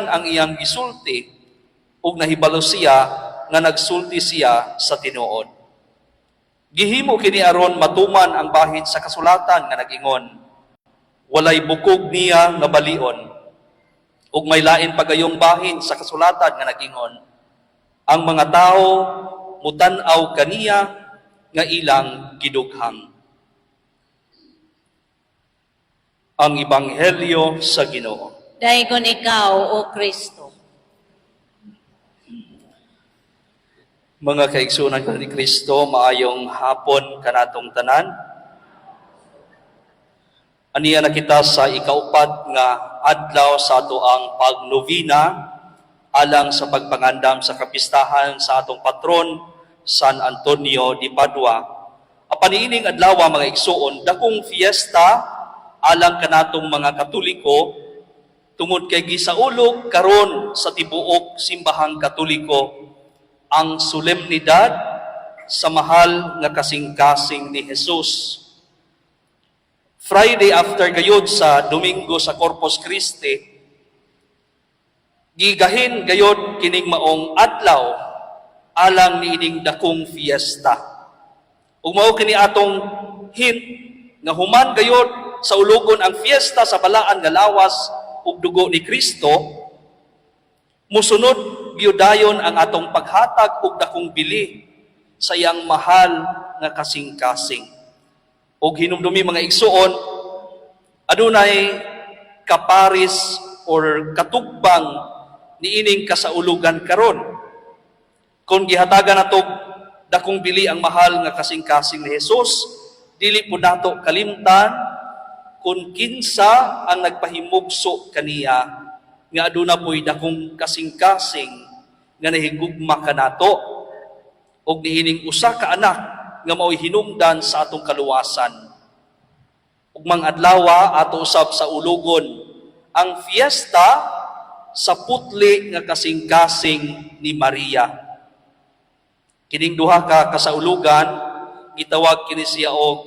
ang iyang gisulti ug nahibalo siya nga nagsulti siya sa tinuod. Gihimo kini aron matuman ang bahid sa kasulatan nga nag-ingon, walay bukog niya nga balion, ug may lain pagayong bahin sa kasulatan nga nag-ingon, ang mga tao mutan-aw kaniya nga ilang gidughang. Ang Ebanghelyo sa Ginoo. Daigon ikaw, O Kristo. Mga kaigsunan ka ni Kristo, maayong hapon kanatong tanan. Aniya na kita sa ikaupat nga adlaw sa ato ang pagnovena alang sa pagpangandam sa kapistahan sa atong patron San Antonio de Padua. Apan niining adlaw mga igsuon, dakong fiesta alang kanatong mga Katoliko tungod kay gisaulog karon sa tibuok simbahang Katoliko ang solemnidad sa mahal nga kasing-kasing ni Jesus. Friday after gayud sa Domingo sa Corpus Christi, gigahin gayud kining maong adlaw alang niining dakong fiesta. Ug mao kini atong hint nga human gayud sa ulugon ang fiesta sa balaan nga lawas ug dugo ni Kristo, musunod gyudayon ang atong paghatag og dakong bili sa iyang mahal nga kasing-kasing. Og hinumdumi mga igsuon, adunay kaparis or katugbang niining kasaulugan karon. Kung gihatagan nato dakong bili ang mahal nga kasing-kasing ni Jesus, dili po nato kalimtan kung kinsa ang nagpahimugso kaniya nga aduna po'y dakong kasing-kasing nga nahigugma kanato og niining usa ka anak nga mao'y hinungdan sa atong kaluwasan. Ug mga adlaw ato usab sa ulugon ang fiesta sa putli nga kasing-kasing ni Maria. Kining duha ka kasaulugan gitawag kini siya og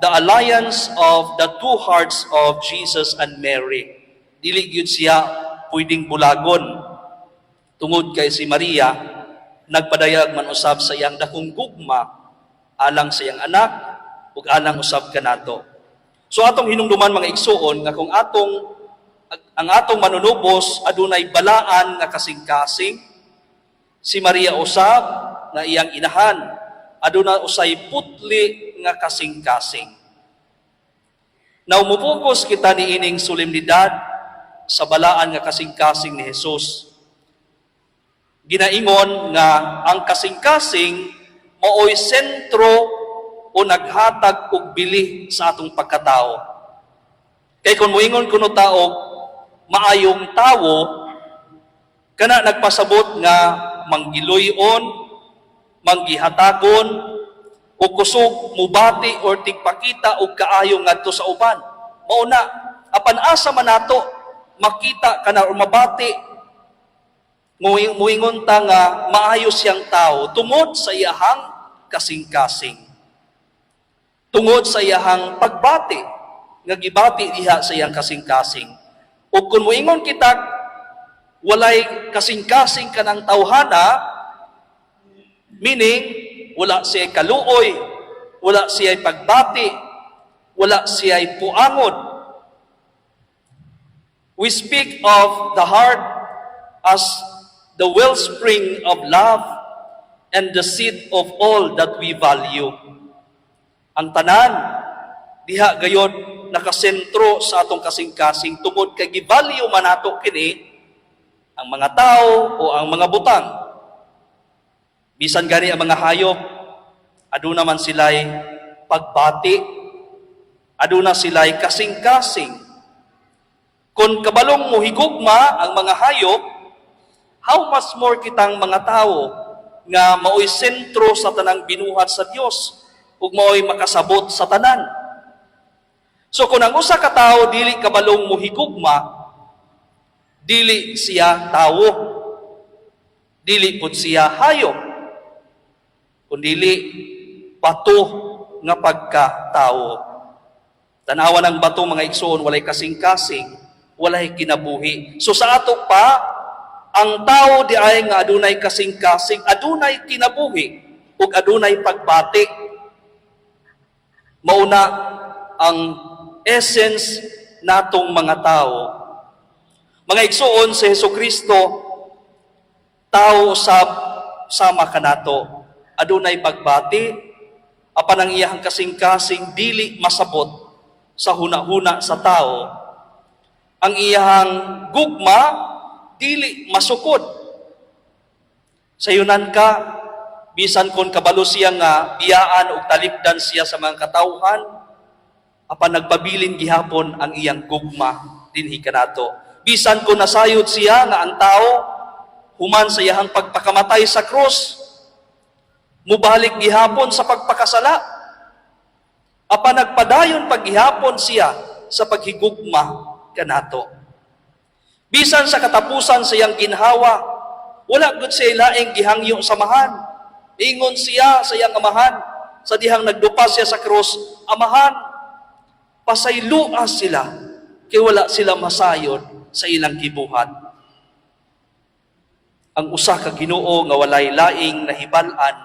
the alliance of the two hearts of Jesus and Mary. Dili gyud siya pwedeng bulagon. Tungod kay si Maria, nagpadayag man usab sa iyang dakong gugma alang sa iyang anak ug alang usab kanato. So atong hinungduman mga igsuon nga kung ang atong manunubos adunay balaan nga kasing-kasing, si Maria usab na iyang inahan aduna usay putli nga kasing-kasing. Now mupugos kita niining solemnidad sa balaan nga kasing-kasing ni Jesus. Ginaingon nga ang kasing-kasing mao'y sentro o naghatag og bili sa atong pagkatao. Kay kung moingon kuno tao maayong tawo, kana nagpasabot nga manggiloyon, manggihatagon, o kusog mubati or tigpakita og kaayo ngadto sa uban. Mauna, apan asa man nato makita kana or mabati muingon ta nga maayo siyang tao tungod sa iyahang kasing-kasing. Tungod sa iyahang pagbati nga gibati diha sa iyang kasing-kasing. Ug kun moingon kita walay kasing-kasing kanang tawhana, meaning wala siya'y kaluoy, wala siya'y pagbati, wala siya'y puangod. We speak of the heart as the wellspring of love and the seat of all that we value. Ang tanan, diha gayon nakasentro sa atong kasing-kasing tungod kay givalue man nato kini ang mga tao o ang mga butang. Bisan gani ang mga hayop, aduna man sila'y pagbati, aduna sila'y kasing-kasing. Kung kabalong muhigugma ang mga hayop, how much more kitang mga tao nga mao'y sentro sa tanang binuhat sa Dios ug mao'y makasabot sa tanan. So kung ang usa ka tawo dili kabalong muhigugma, dili siya tawo, dili pud siya hayop, kundili bato nga pagkatao. Tanawan ang bato mga igsoon, walay kasing-kasing, walay kinabuhi. So sa ato pa, ang tao di ay nga adunay kasing-kasing, adunay kinabuhi, ug adunay pagbati. Mauna ang essence natong mga tao. Mga igsuon si Hesukristo, tao sama kanato, adunay pagbati, apan ang iyang kasing-kasing dili masabot sa hunahuna sa tao. Ang iyang gugma dili masukod. Sayunan ka, bisan kon kabalo siya nga biyaan ug talipdan siya sa mga katawhan, apan nagpabilin gihapon ang iyang gugma dinhi kanato. Bisan kon nasayod siya nga ang tao human sa iyang pagpakamatay sa krus, mubalik gihapon sa pagpakasala, apan nagpadayon paggihapon siya sa paghigugma kanato. Bisan sa katapusan sa iyang ginhawa, wala gud siya laing gihangyo samahan. Ingon siya sa iyang amahan, sa dihang nagdupa siya sa krus, amahan, pasayloas sila, kay wala sila masayod sa ilang gibuhat. Ang usa ka Ginoo nga walay laing nahibal-an,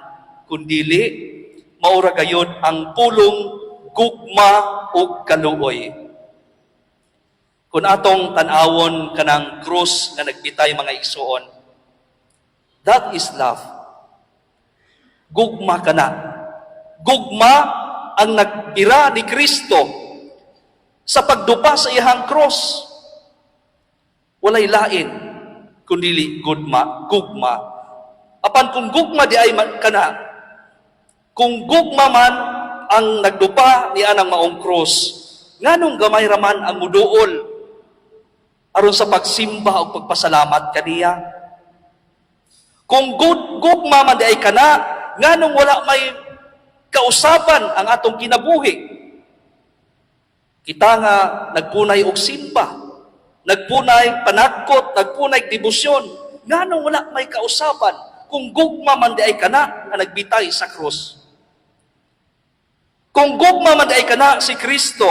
kundili maura gayud ang pulong gugma ug kaluoy. Kung atong tan-awon kanang krus nga nagbitay mga igsuon, that is love. Gugma kana. Gugma ang nagbira ni Kristo sa pagdupa sa iyang krus. Walay lain kundi gugma. Apan kung gugma di ay kana, kung gugma man ang nagdupa ni anang maong krus, nganong gamay raman ang muduol aron sa pagsimba o pagpasalamat kaniya. Kung gugma man di ay kana, nganong wala may kausapan ang atong kinabuhi. Kita nga nagpunay og simba, nagpunay panagkot, nagpunay debosyon, nganong wala may kausapan kung gugma man di ay kana nga nagbitay sa krus. Kung gugma man di ay kana si Kristo,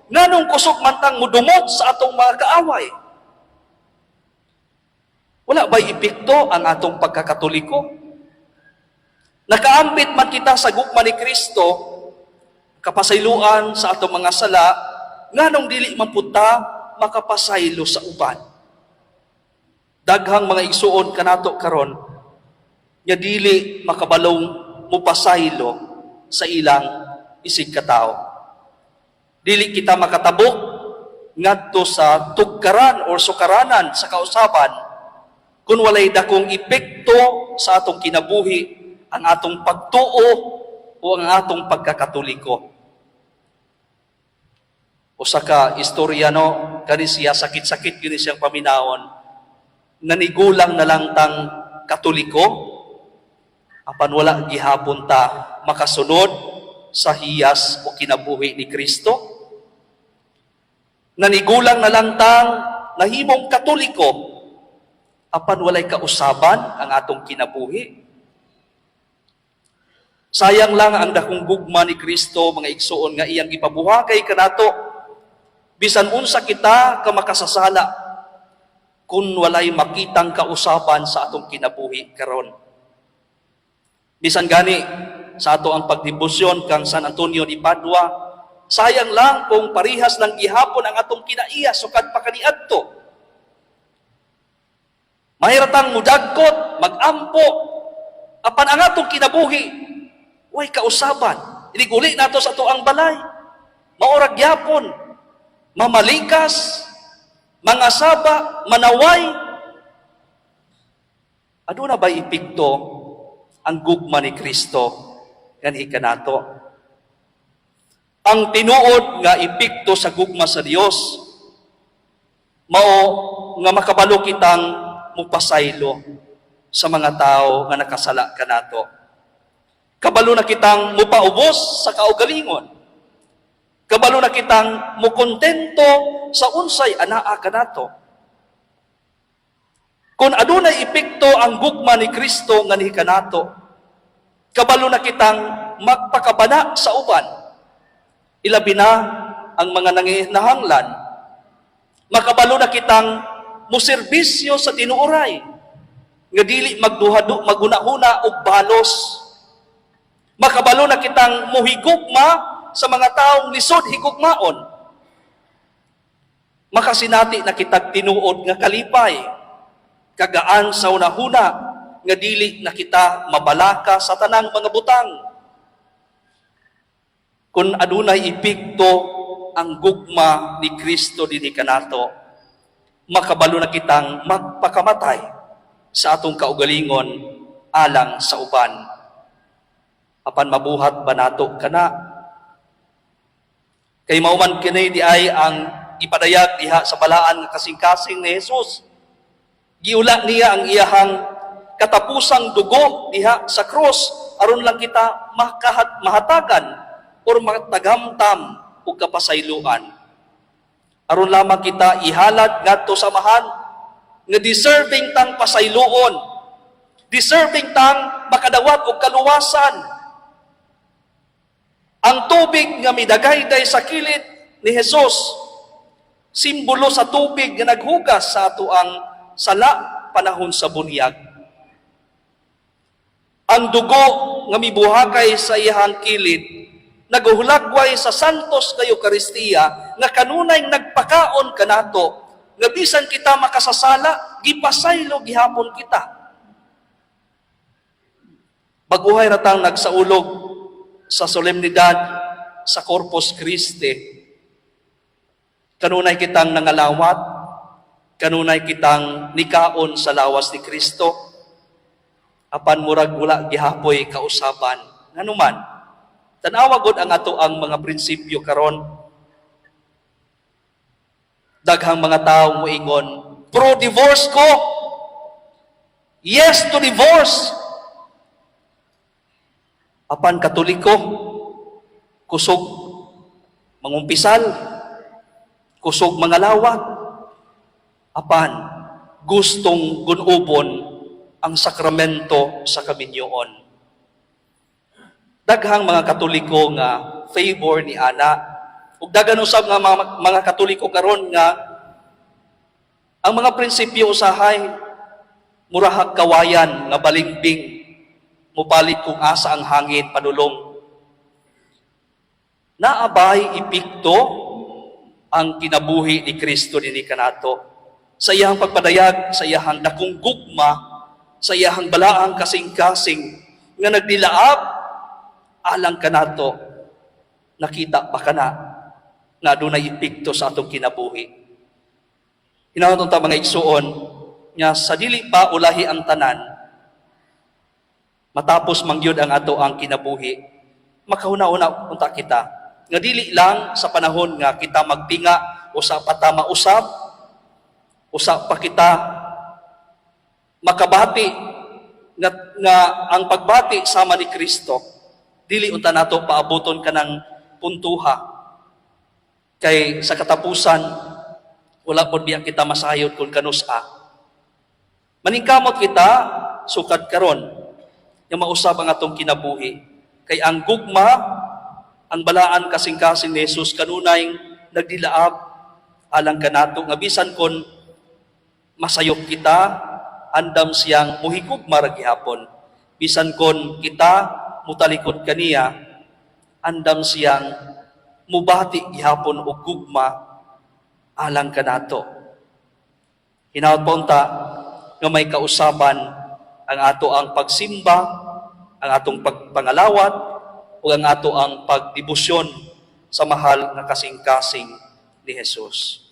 nganong kusog man tang mudumot sa atong mga kaaway? Wala ba'y epekto ang atong pagkakatoliko? Nakaambit man kita sa gugma ni Kristo, kapasayloan sa atong mga sala, nganong dili man punta makapasaylo sa uban. Daghang mga igsuon kanato karon nga dili makabalong mupasaylo sa ilang isig katao. Dili kita makatabok ngadto sa tugkaran or sukaranan sa kausaban kung walay dakong epekto sa atong kinabuhi, ang atong pagtuo o ang atong pagkakatoliko. Usa ka istoryano, kani siya sakit-sakit gini siyang paminawon, nanigulang na lang tang katoliko, apan wala gihapon ta makasunod sa hiyas o kinabuhi ni Kristo. Nanigulang na lang tang nahimong katoliko, apan walay kausaban ang atong kinabuhi. Sayang lang ang dakong gugma ni Kristo, mga igsuon, nga iyang ipabuhakay kanato, bisan unsa kita ka makasasala kung walay makitang kausaban sa atong kinabuhi karon. Bisan gani sa ato ang pagdebosyon kang San Antonio de Padua, sayang lang kung parihas lang gihapon ang atong kinaiya sukad pa kaniadto. Mahiratang mudagkot, magampo, apan ang atong kinabuhi, way kausaban. Iniguli nato sa tuang balay, maurag yapon, mamalikas, mangasaba, manaway. Ano na ba epekto ang gugma ni Kristo ganhi kanato? Ang tinuod nga epekto sa gugma sa Dios mao nga makabalo kitang mupasaylo sa mga tao nga nakasala kanato. Kabalo na kitang mupaubos sa kaugalingon. Kabalo na kitang mukontento sa unsay anaa kanato. Kung adunay epekto ang gugma ni Kristo nga ni kanato, kabalo na kitang magpakabana sa uban. Ilabi na ang mga nanginahanglan Makabalo na kitang muserbisyo sa tinuoray, nga dili maguna-huna og balos. Makabalo na kitang muhigugma sa mga taong lisod higugmaon. Makasinati na kitag tinuod nga kalipay, kagaan sa unahuna, nga dili na kita mabalaka sa tanang mga butang. Kung adunay epekto ang gugma ni Kristo dinhi kanato, makabalo na kitang magpakamatay sa atong kaugalingon alang sa uban. Apan mabuhat ba nato kana? Kay mauman kini di ay ang ipadayag diha sa balaan nga kasing-kasing ni Jesus. Giula niya ang iyahang katapusang dugo diha sa krus aron lang kita mahatagan or matagamtam o kapasayloan. Aron lamang kita ihalad ngadto sa mahal nga deserving tang pasayloon, deserving tang makadawat og kaluwasan. Ang tubig nga midagayday sa kilid ni Jesus, simbolo sa tubig nga naghugas sa ato ang sala panahon sa bunyag. Ang dugo nga mibuhakay sa iyang kilid naguhulagway sa santos nga Eucharistia nga kanunay nagpakaon kanato nga bisan kita makasasala gipasaylo gihapon kita. Baguhay ratang nagsaulog sa solemnidad sa Corpus Christi, kanunay kitang nangalawat, kanunay kitang nikaon sa lawas ni Kristo, apan murag wala gihapoy kausaban nganuman. Tanawa gud ang ato ang mga prinsipyo karon. Daghang mga tawo moingon, pro-divorce ko. Yes to divorce. Apan Katoliko, kusog mangumpisal, kusog mangalawat. Apan gustong gunubon ang sakramento sa kaminyoon. Daghang mga Katoliko nga favor ni ana, ug daghan usab nga mga Katoliko karon nga ang mga prinsipyo usahay murahag kawayan nga balimbing mubalit kung asa ang hangin padulong. Naabay epekto ang kinabuhi ni Kristo dinhi kanato sa iyang pagpadayag, sa iyang dakong gugma, sa iyang balaang kasing-kasing nga nagdilaab alang kanato. Nakita pa kana nga dunay epekto sa atong kinabuhi. Hinahon ta mga igsuon nga sa dili pa ulahi ang tanan, matapos mangyud ang ato ang kinabuhi, makahuna-una unta kita nga dili lang sa panahon nga kita magtinga o sa pata mausab, usa pa kita makabati nga ang pagbati sama ni Kristo dili unta nato paaboton kanang puntuha. Kay sa katapusan wala pod biya kita masayod kung kanusa. Maningkamot kita sukad karon nga mausab ang atong kinabuhi. Kay ang gugma, ang balaan kasing-kasing ni Jesus kanunay nagdilaab alang kanato nga bisan kon masayop kita, andam siyang muhigugma ra gihapon. Bisan kon kita mutalikod kaniya, andam siyang mubati gihapon og gugma alang kanato. Hinaut pa unta nga may kausaban ang ato ang pagsimba, ang atong pagpangalawat, o ang ato ang pagdebosyon sa mahal nga kasing-kasing ni Jesus.